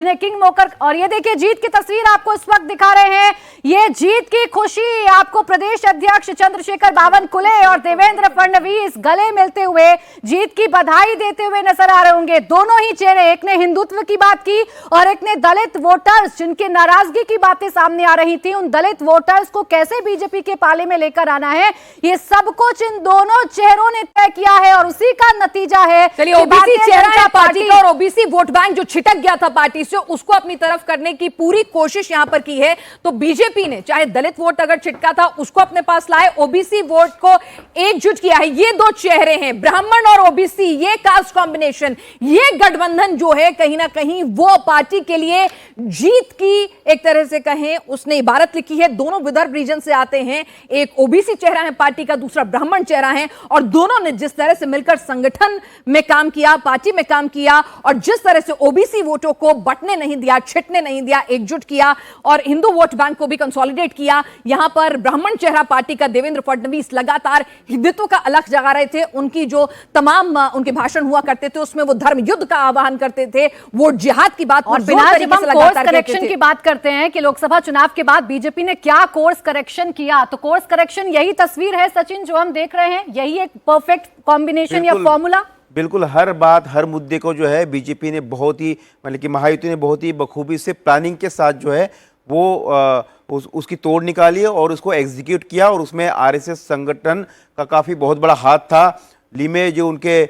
King Mokar. और ये देखिए जीत की तस्वीर आपको इस वक्त दिखा रहे हैं। ये जीत की खुशी आपको प्रदेश अध्यक्ष चंद्रशेखर बावनकुले और देवेंद्र फडणवीस गले मिलते हुए जीत की बधाई देते हुए नजर आ रहे होंगे। दोनों ही चेहरे, एक ने हिंदुत्व की बात की और एक ने दलित वोटर्स जिनकी नाराजगी की बातें सामने आ रही थी, उन दलित वोटर्स को कैसे बीजेपी के पाले में लेकर आना है, ये सब कुछ इन दोनों चेहरों ने तय किया है और उसी का नतीजा है। चलिए, ओबीसी चेहरा है पार्टी का और ओबीसी वोट बैंक जो छिटक गया था पार्टी से, उसको अपनी तरफ करने की पूरी कोशिश यहां पर की है। तो बीजेपी ने चाहे दलित वोट अगर छिटका था उसको अपने पास लाए, ओबीसी वोट को एकजुट किया है। ये दो चेहरे हैं, ब्राह्मण और ओबीसी, ये कास्ट कॉम्बिनेशन, ये गठबंधन जो है कहीं ना कहीं वो पार्टी के लिए जीत की एक तरह से कहें उसने इबारत लिखी है। दोनों विदर्भ रीजन से आते हैं, एक ओबीसी चेहरा है पार्टी का, दूसरा ब्राह्मण चेहरा है, और दोनों ने जिस तरह से मिलकर संगठन में काम किया, पार्टी में काम किया और जिस तरह से ओबीसी वोटों को बंटने नहीं दिया, छिटने नहीं दिया, एकजुट किया और हिंदू वोट बैंक को भी कंसोलिडेट किया। यहां पर ब्राह्मण चेहरा पार्टी का देवेंद्र फडणवीस लगातार हिंदुत्व का अलख जगा रहे थे। उनकी जो तमाम उनके भाषण हुआ करते थे उसमें वो धर्म युद्ध का आह्वान करते थे, वोट जिहाद की बात और बिना जब हम कोर्स करेक्शन की बात करते हैं कि लोकसभा चुनाव के बाद बीजेपी ने क्या कोर्स करेक्शन किया, तो कोर्स करेक्शन यही तस्वीर है सचिन जो हम देख रहे हैं, यही एक परफेक्ट कॉम्बिनेशन या फॉर्मूला। बिल्कुल, हर बात हर मुद्दे को जो है बीजेपी ने बहुत ही मतलब कि महायुति ने बहुत ही बखूबी से प्लानिंग के साथ जो है वो उसकी तोड़ निकाली और उसको एग्जीक्यूट किया। और उसमें आरएसएस संगठन का काफ़ी बहुत बड़ा हाथ था। लीमे जो उनके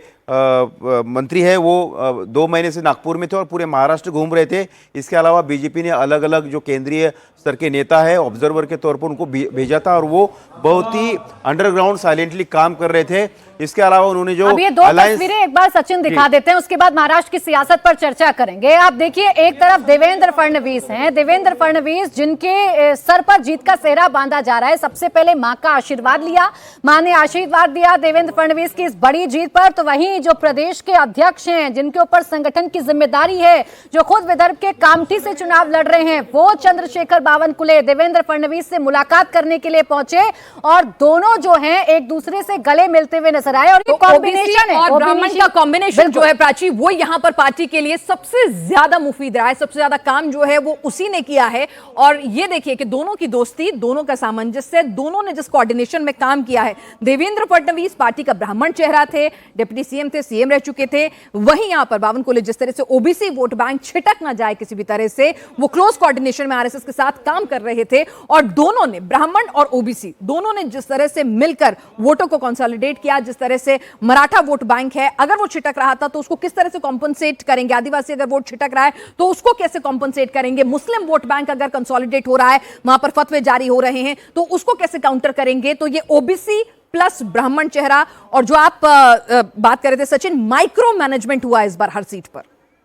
मंत्री है वो 2 महीने से नागपुर में थे और पूरे महाराष्ट्र घूम रहे थे। इसके अलावा बीजेपी ने अलग अलग जो केंद्रीय स्तर के नेता है ऑब्जर्वर के तौर पर उनको भेजा था और वो बहुत ही अंडरग्राउंड साइलेंटली काम कर रहे थे। इसके अलावा उन्होंने जो अब ये दो तस्वीरें एक बार सचिन दिखा देते हैं, उसके बाद महाराष्ट्र की सियासत पर चर्चा करेंगे। आप देखिए, एक तरफ देवेंद्र फडणवीस हैं, देवेंद्र फडणवीस जिनके सर पर जीत का सेहरा बांधा जा रहा है। सबसे पहले मां का आशीर्वाद लिया, मां ने आशीर्वाद दिया देवेंद्र फडणवीस की इस बड़ी जीत पर। तो वहीं जो प्रदेश के अध्यक्ष हैं जिनके ऊपर संगठन की जिम्मेदारी है, जो खुद विदर्भ के कामठी से चुनाव लड़ रहे हैं, वो चंद्रशेखर बावनकुले देवेंद्र फडणवीस से मुलाकात करने के लिए पहुंचे और दोनों जो हैं एक दूसरे से गले मिलते हुए नजर आए। और ये कॉम्बिनेशन और ब्राह्मण का कॉम्बिनेशन जो है प्राची, वो यहां पर पार्टी के लिए सबसे ज्यादा मुफीद रहा है। सबसे ज्यादा काम जो है वो उसी ने किया है। और ये देखिए कि दोनों की दोस्ती, दोनों का सामंजस्य, दोनों ने जिस कोऑर्डिनेशन में काम किया है। देवेंद्र फडणवीस पार्टी का ब्राह्मण चेहरा थे, डिप्टी सीएम थे, सीएम रह चुके थे। वहीं यहां पर बावनकुले जिस तरह से ओबीसी वोट बैंक छिटक ना जाए किसी भी तरह से, वो क्लोज कोऑर्डिनेशन में आरएसएस के साथ काम कर रहे थे। और दोनों ने, ब्राह्मण और ओबीसी दोनों ने जिस तरह से मिलकर वोटों को कंसोलिडेट किया, जिस तरह से मराठा वोट बैंक है, अगर वो छिटक रहा था तो उसको किस तरह से कॉम्पनसेट करेंगे, आदिवासी अगर वोट छिटक रहा है तो उसको कैसे कॉम्पनसेट करेंगे, मुस्लिम वोट बैंक अगर कंसोलिडेट हो रहा है, वहां पर फतवे जारी हो रहे हैं तो उसको कैसे काउंटर करेंगे। तो ये ओबीसी प्लस ब्राह्मण चेहरा, और जो आप बात कर रहे थे सचिन, माइक्रो मैनेजमेंट हुआ इस बार हर सीट पर।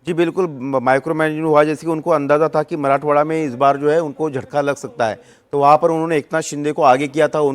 जी बिल्कुल, माइक्रो मैनेजमेंट हुआ। जैसे कि उनको अंदाजा था कि मराठवाड़ा में इस बार जो है उनको झटका लग सकता है, तो वहाँ पर उन्होंने एकनाथ शिंदे को आगे किया था। उनको